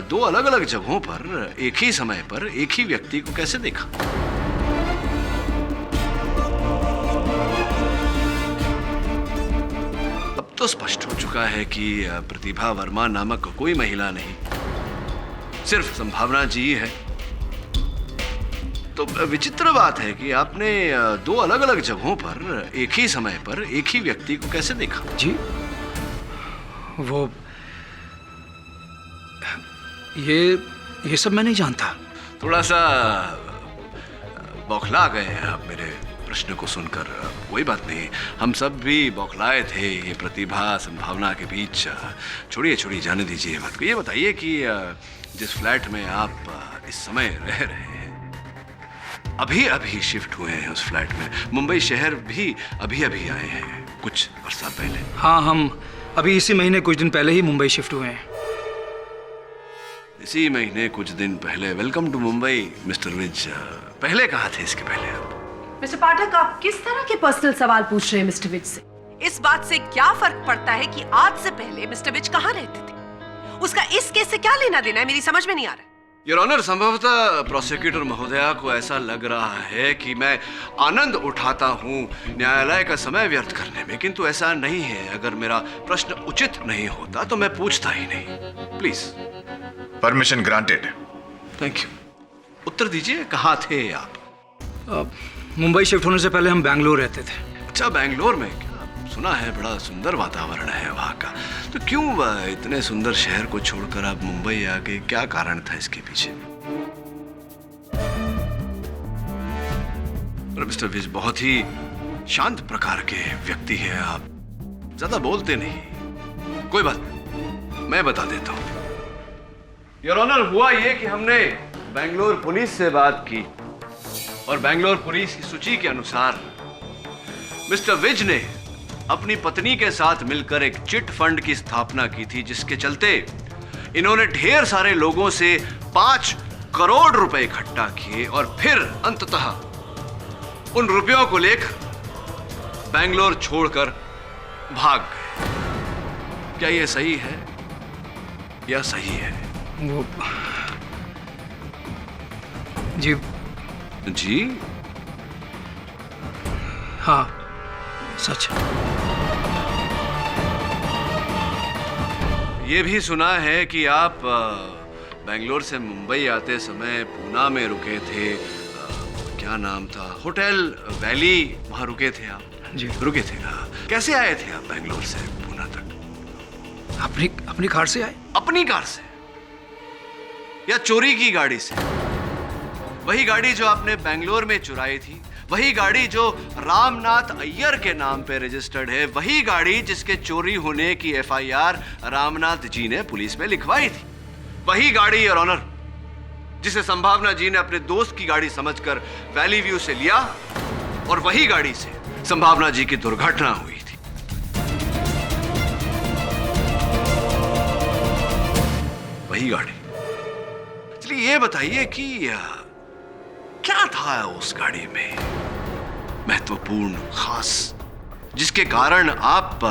दो अलग अलग जगहों पर एक ही समय पर एक ही व्यक्ति को कैसे देखा? अब तो स्पष्ट हो चुका है कि प्रतिभा वर्मा नामक कोई महिला नहीं, सिर्फ संभावना जी है। तो विचित्र बात है कि आपने दो अलग अलग जगहों पर एक ही समय पर एक ही व्यक्ति को कैसे देखा? जी, वो ये सब मैं नहीं जानता। थोड़ा सा बौखला गए हैं आप मेरे प्रश्न को सुनकर। कोई बात नहीं, हम सब भी बौखलाए थे ये प्रतिभा संभावना के बीच। छोड़िए जाने दीजिए बात को। ये बताइए कि जिस फ्लैट में आप इस समय रह रहे हैं, अभी शिफ्ट हुए हैं उस फ्लैट में, मुंबई शहर भी अभी आए हैं कुछ वर्षों पहले। हाँ, हम अभी इसी महीने कुछ दिन पहले ही मुंबई शिफ्ट हुए हैं। इसी महीने कुछ दिन पहले। Welcome to Mumbai mister Vij. पहले कहाँ थे इसके पहले आप? मिस्टर पाठक, आप किस तरह के पर्सनल सवाल पूछ रहे हैं मिस्टर विज से? इस बात से क्या फर्क पड़ता है कि आज से पहले मिस्टर विज कहाँ रहते थे? उसका इस केस से क्या लेना देना है, मेरी समझ में नहीं आ रहा है। योर ऑनर, संभवतः प्रोसिक्यूटर महोदया को ऐसा लग रहा है कि मैं आनंद उठाता हूं न्यायालय का समय व्यर्थ करने में, किंतु ऐसा नहीं है। अगर मेरा प्रश्न उचित नहीं होता तो मैं पूछता ही नहीं। Please. Permission granted. Thank you. उत्तर दीजिए, कहाँ थे आप? मुंबई शिफ्ट होने से पहले हम बैंगलोर रहते थे। अच्छा, बैंगलोर में? सुना है बड़ा सुंदर वातावरण है वहाँ का। तो क्यों इतने सुंदर शहर को छोड़कर आप मुंबई आ गए? क्या कारण था इसके पीछे? मिस्टर विज बहुत ही शांत प्रकार के व्यक्ति हैं आप, ज्यादा बोलते नहीं। कोई बात नहीं, मैं बता देता हूँ। योर ऑनर, हुआ ये कि हमने बेंगलोर पुलिस से बात की और बेंगलोर पुलिस की सूची के अनुसार मिस्टर विज ने अपनी पत्नी के साथ मिलकर एक चिट फंड की स्थापना की थी, जिसके चलते इन्होंने ढेर सारे लोगों से 5 करोड़ रुपए इकट्ठा किए और फिर अंततः उन रुपयों को लेकर बेंगलोर छोड़कर भाग गए। क्या यह सही है या सही है? वो जी हाँ, सच। ये भी सुना है कि आप बेंगलोर से मुंबई आते समय पूना में रुके थे। क्या नाम था? होटल वैली, वहां रुके थे आप? जी, रुके थे ना? कैसे आए थे आप बेंगलोर से पूना तक? अपनी कार से आए। अपनी कार से या चोरी की गाड़ी से? वही गाड़ी जो आपने बेंगलोर में चुराई थी, वही गाड़ी जो रामनाथ अय्यर के नाम पे रजिस्टर्ड है, वही गाड़ी जिसके चोरी होने की एफआईआर रामनाथ जी ने पुलिस में लिखवाई थी, वही गाड़ी योर ऑनर जिसे संभावना जी ने अपने दोस्त की गाड़ी समझकर वैली व्यू से लिया और वही गाड़ी से संभावना जी की दुर्घटना हुई थी। वही गाड़ी। चलिए ये बताइए कि क्या था उस गाड़ी में महत्वपूर्ण, खास, जिसके कारण आप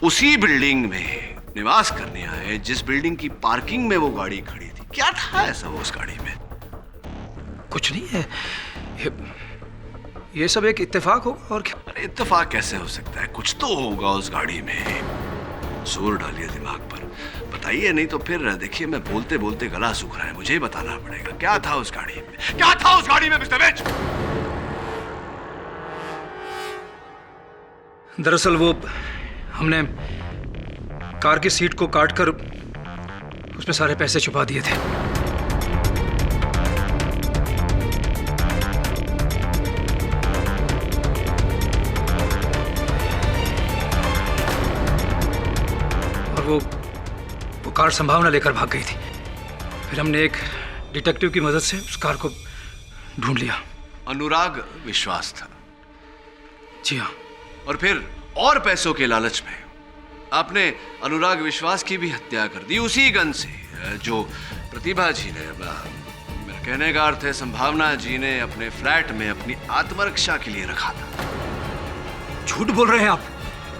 उसी बिल्डिंग में निवास करने आए जिस बिल्डिंग की पार्किंग में वो गाड़ी खड़ी थी? क्या था ऐसा वो उस गाड़ी में? कुछ नहीं है, ये सब एक इत्तेफाक होगा और क्या? अरे इत्तेफाक कैसे हो सकता है? कुछ तो होगा उस गाड़ी में। जोर डालिए दिमाग पर, बताइए, नहीं तो फिर देखिए मैं बोलते बोलते गला सूख रहा है, मुझे ही बताना पड़ेगा। क्या था उस गाड़ी में? क्या था उस गाड़ी में मिस्टर विज? दरअसल वो हमने कार की सीट को काटकर उसमें सारे पैसे छुपा दिए थे। और वो कार संभावना लेकर भाग गई थी। फिर हमने एक डिटेक्टिव की मदद से उस कार को ढूंढ लिया। अनुराग विश्वास था। जी हाँ। और फिर और पैसों के लालच में आपने अनुराग विश्वास की भी हत्या कर दी उसी गन से जो प्रतिभा जी ने, मेरा कहने का अर्थ है संभावना जी ने अपने फ्लैट में अपनी आत्मरक्षा के लिए रखा था। झूठ बोल रहे हैं आप।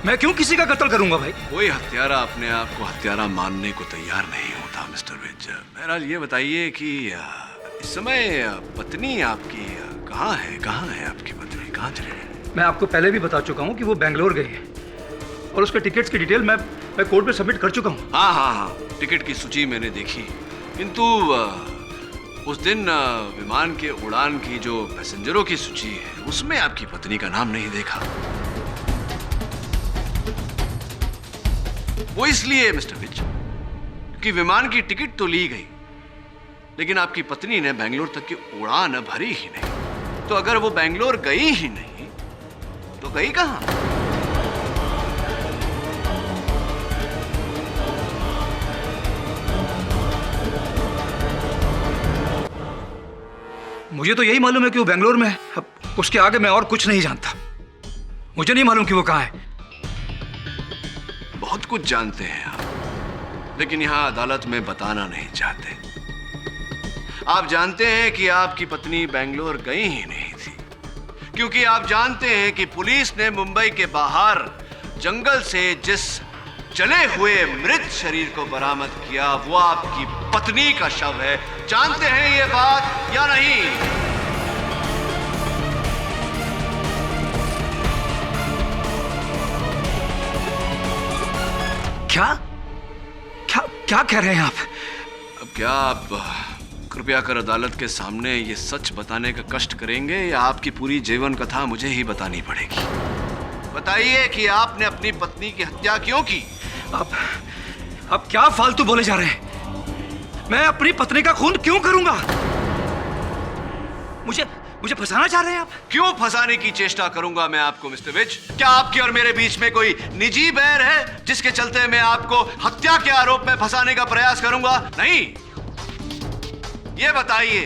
मैं क्यों किसी का कत्ल करूंगा भाई? कोई हत्यारा अपने आप को हत्यारा मानने को तैयार नहीं होता मिस्टर विज। बहरहाल ये बताइए कि इस समय पत्नी आपकी कहाँ है आपकी पत्नी कहाँ चली गई? मैं आपको पहले भी बता चुका हूँ कि वो बेंगलोर गई है और उसके टिकट्स की डिटेल मैं कोर्ट में सबमिट कर चुका हूँ। हाँ, टिकट की सूची मैंने देखी, किंतु उस दिन विमान के उड़ान की जो पैसेंजरों की सूची है उसमें आपकी पत्नी का नाम नहीं देखा। वो इसलिए मिस्टर विज क्योंकि विमान की टिकट तो ली गई, लेकिन आपकी पत्नी ने बेंगलोर तक की उड़ान भरी ही नहीं। तो अगर वो बेंगलोर गई ही नहीं तो गई कहां? मुझे तो यही मालूम है कि वो बेंगलोर में है। अब उसके आगे मैं और कुछ नहीं जानता। मुझे नहीं मालूम कि वो कहाँ है। बहुत कुछ जानते हैं आप, लेकिन यहां अदालत में बताना नहीं चाहते। आप जानते हैं कि आपकी पत्नी बेंगलोर गई ही नहीं थी, क्योंकि आप जानते हैं कि पुलिस ने मुंबई के बाहर जंगल से जिस जले हुए मृत शरीर को बरामद किया वो आपकी पत्नी का शव है। जानते हैं ये बात या नहीं? क्या क्या क्या कह रहे हैं आप? अब क्या आप कृपया कर अदालत के सामने ये सच बताने का कष्ट करेंगे या आपकी पूरी जीवन कथा मुझे ही बतानी पड़ेगी? बताइए कि आपने अपनी पत्नी की हत्या क्यों की? आप क्या फालतू बोले जा रहे हैं? मैं अपनी पत्नी का खून क्यों करूंगा? मुझे फंसाना चाह रहे हैं आप? क्यों फंसाने की चेष्टा करूंगा मैं आपको मिस्टर विज? क्या आपके और मेरे बीच में कोई निजी बैर है जिसके चलते मैं आपको हत्या के आरोप में फंसाने का प्रयास करूंगा? नहीं। ये बताइए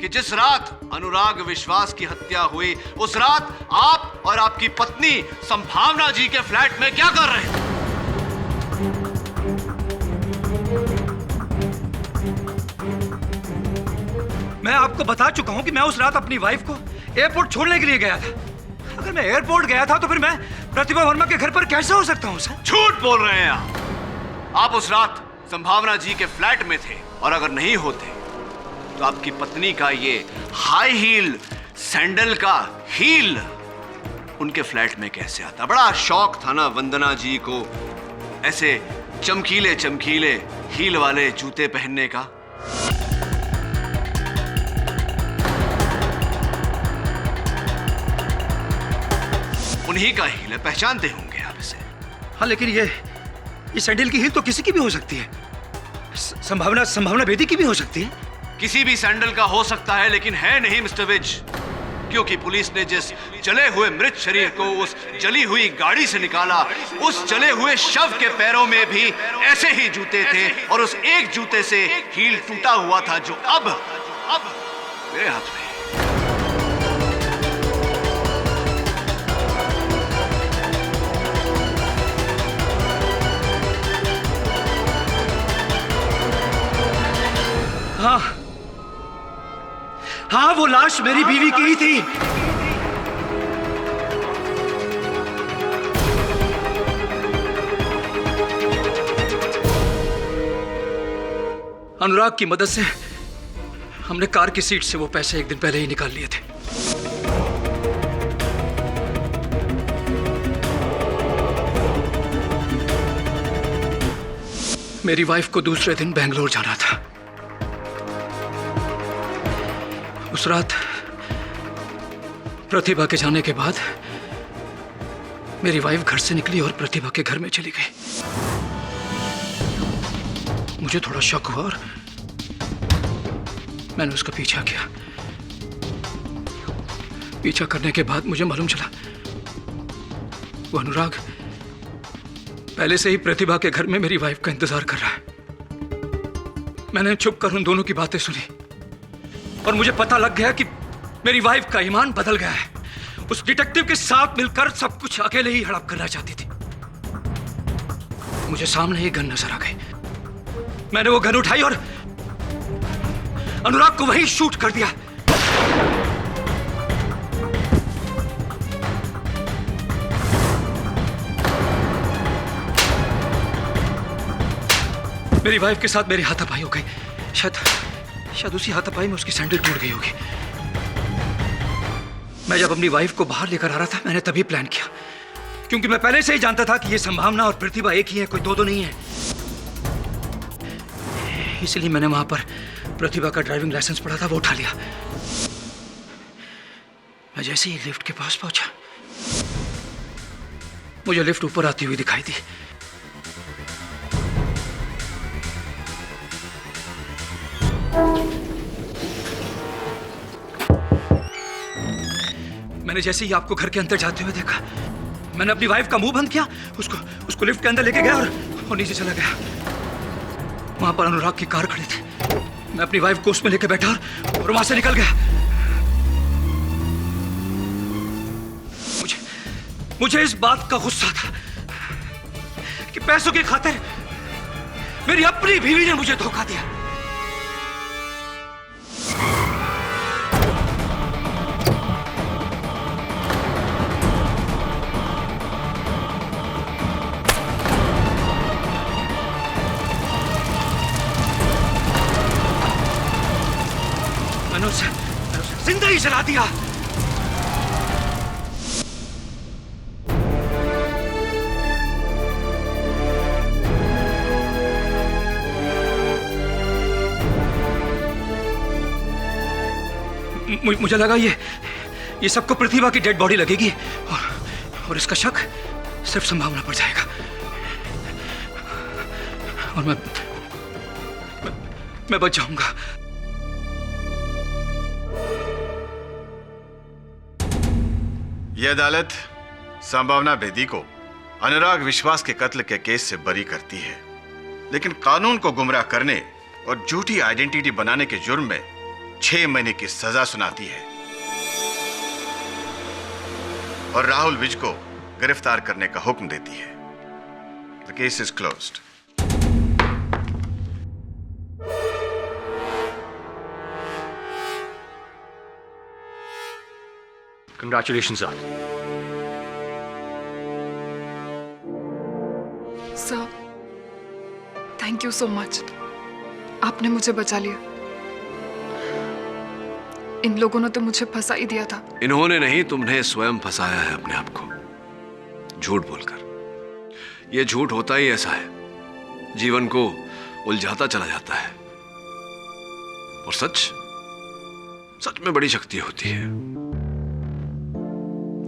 कि जिस रात अनुराग विश्वास की हत्या हुई उस रात आप और आपकी पत्नी संभावना जी के फ्लैट में क्या कर रहे थे? मैं आपको बता चुका हूं कि मैं उस रात अपनी वाइफ को एयरपोर्ट छोड़ने के लिए गया था। अगर मैं एयरपोर्ट गया था तो फिर मैं प्रतिभा वर्मा के घर पर कैसे हो सकता हूं सर? झूठ बोल रहे हैं आप उस रात संभावना जी के फ्लैट में थे, और अगर नहीं होते तो आपकी पत्नी का ये हाई हील सैंडल का हील उनके फ्लैट में कैसे आता? बड़ा शौक था ना वंदना जी को ऐसे चमकीले चमकीले हील वाले जूते पहनने का। उन्हीं का हील है, पहचानते होंगे आप इसे। हाँ, लेकिन ये सैंडल की हील तो किसी की भी हो सकती है। संभावना बेदी की भी हो सकती है। किसी भी सैंडल का हो सकता है, लेकिन है नहीं मिस्टर विज, क्योंकि पुलिस ने जिस जले हुए मृत शरीर को उस जली हुई गाड़ी से निकाला, उस जले हुए शव के पैरों में भी ऐसे ही जूते थे, और उस एक जूते से हील टूटा हुआ था जो अब मेरे हाथ में। हाँ, वो लाश मेरी बीवी की ही थी। अनुराग की मदद से हमने कार की सीट से वो पैसे एक दिन पहले ही निकाल लिए थे। मेरी वाइफ को दूसरे दिन बेंगलोर जाना था। उस रात प्रतिभा के जाने के बाद मेरी वाइफ घर से निकली और प्रतिभा के घर में चली गई। मुझे थोड़ा शक हुआ और मैंने उसका पीछा किया। पीछा करने के बाद मुझे मालूम चला वो अनुराग पहले से ही प्रतिभा के घर में मेरी वाइफ का इंतजार कर रहा है। मैंने छुप कर उन दोनों की बातें सुनी और मुझे पता लग गया कि मेरी वाइफ का ईमान बदल गया है। उस डिटेक्टिव के साथ मिलकर सब कुछ अकेले ही हड़प करना चाहती थी। मुझे सामने एक गन नजर आ गई। मैंने वो गन उठाई और अनुराग को वहीं शूट कर दिया। मेरी वाइफ के साथ मेरी हाथापाई हो गई। शायद उसी हाथापाई में उसकी सैंडल टूट गई होगी। मैं जब अपनी वाइफ को बाहर लेकर आ रहा था मैंने तभी प्लान किया, क्योंकि मैं पहले से ही जानता था कि ये संभावना और प्रतिभा एक ही है, कोई दो नहीं है। इसलिए मैंने वहां पर प्रतिभा का ड्राइविंग लाइसेंस पड़ा था, वो उठा लिया। मैं जैसे ही लिफ्ट के पास पहुंचा मुझे लिफ्ट ऊपर आती हुई दिखाई दी। मैंने जैसे ही आपको घर के अंदर जाते हुए देखा मैंने अपनी वाइफ का मुंह बंद किया, उसको लिफ्ट के अंदर लेके गया और नीचे चला गया। वहां पर अनुराग की कार खड़ी थी। मैं अपनी वाइफ को उसमें लेके बैठा और वहां से निकल गया। मुझे इस बात का गुस्सा था कि पैसों की खातिर मेरी अपनी बीवी ने मुझे धोखा दिया। मैंने उसे जिंदा ही जला दिया। मुझे लगा ये सबको प्रतिभा की डेड बॉडी लगेगी और इसका शक सिर्फ संभावना पड़ जाएगा और मैं बच जाऊंगा। यह अदालत संभावना बेदी को अनुराग विश्वास के कत्ल के केस से बरी करती है, लेकिन कानून को गुमराह करने और झूठी आइडेंटिटी बनाने के जुर्म में 6 महीने की सजा सुनाती है और राहुल विज को गिरफ्तार करने का हुक्म देती है। The case is closed. Congratulations, sir. Sir, thank you so much. आपने मुझे बचा लिया। इन लोगों ने तो मुझे फंसा ही दिया था। इन्होंने नहीं, तुमने स्वयं फंसाया है अपने आप को झूठ बोलकर। यह झूठ होता ही ऐसा है, जीवन को उलझाता चला जाता है। और सच में बड़ी शक्ति होती है।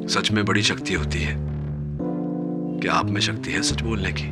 सच में बड़ी शक्ति होती है कि आप में शक्ति है सच बोलने की।